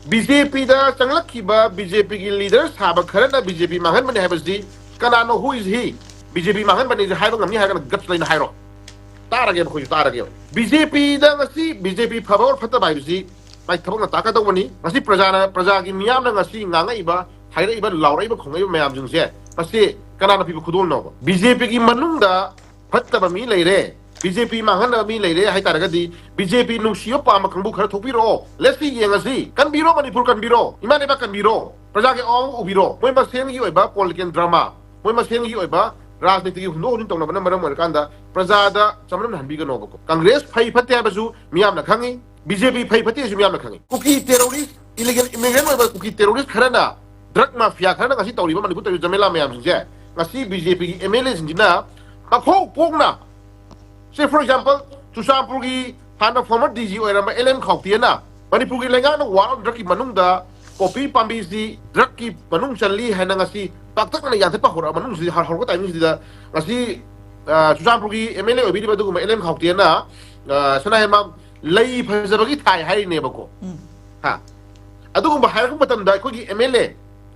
BJP da changlak kiba BJP ki leader saba kharana BJP mangan bani habasi kanano who is he BJP mangan bani hai bang ngamni hai kan guts lain hairo tarage ko tarage BJP da ngasi BJP phawar phata bai bisi bai thabang na taka daw bani ngasi praja ki miyam na ngasi nganga iba haira iba laurai iba khongai mayam jung se ngasi kanano pibu khudul no BJP ki manung da phata ba mi leire BJP mangan mi leire hai taragadi BJP nungsiyo pa makangbu khara thopiro let's see yengasi kan biro Manipur kan biro imane ba kan biro praja ke ong ubiro moi ma seng gi oiba political drama moi ma seng gi oiba राजनीति की हुंदो हुन तोंना बना मरम मरकांदा प्रजादा चमरम हनबी गनो बको कांग्रेस फै फते हाबसु मियाम ना खंगी BJP फै फते सु मियाम ना खंगी कुकी टेररिस्ट इलीगल इमिग्रेंट ओइबा कुकी टेररिस्ट खराना ड्रग माफिया खराना ngasi तौरिबा मनिपुर तरि जमेला मियाम सिंजे ngasi बीजेपी की एमएलए सिंजिना मखो पोंगना से फॉर एग्जांपल चुसापुर की हाना फॉर्मर डीजी ओइरम एलएम खाउतियना मनिपुर की लेंगा न वार ड्रग की मनुंगदा कॉपी पाम्बी सी ड्रग की मनुंग चली है ना ngasi paktak na yan pa hora manung si har ko tayo si da ngasi susam pugi MLA obi ba dugu LM khawtiya na sana hema lay phajabagi thai hai ne bako ha adugu ba har ko batam da ko gi MLA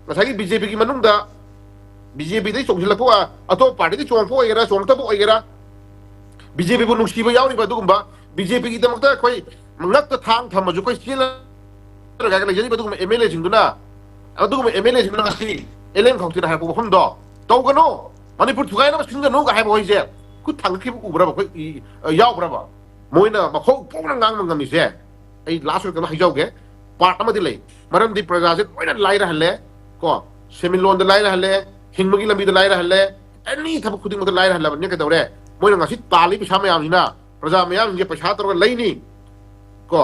ngasi BJP ki manung da BJP dai songsil ko ato party di chong fo egera chong ta bo egera BJP bu nungsi ba yauri ba dugu ba BJP ki damak da koi ngak ta thang tham ju koi sila ga ga jani ba dugu MLA jingduna adugu MLA jingduna ngasi LM खाउतिना हाय को हमदो तौगनो मणिपुर थुगायना सिंगनो गा हाय बयजे कु थांखि उब्रा बखै यावब्रा बा Moina मखौ पोंना ngang mangami se ai last week na hijauge part amadi lei maram di praja se oina lai ra halle ko semilon da lai ra halle hingmagi lambi da lai ra halle any thab khuding da lai ra halle ne ka dawre moina ngasi tali pisa mayam ni na praja mayam je paisa tor lai ni ko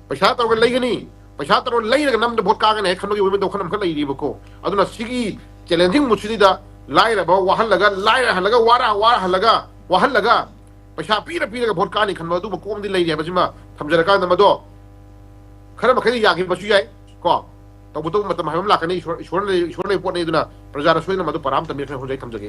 paisa tor lai gani पैसा तो लेगा नम vote कागने खनोगी वमे दो खनम खलै रिबको अदुना सिगी challenging मुछिदा Lyra बा वहल लगा Lyra हलगा वारा हलगा वहल लगा पैसा पीरा भोट कानी खनम दु कोम दि लेरि बसिमा थमजरा का नमदो खरा मखै यागी बसु याय को तबु तो मतलब हम लाकनी ईश्वर ने पोट नै दुना प्रजा रसोई नमदो पराम तमे खै होजै थमजगे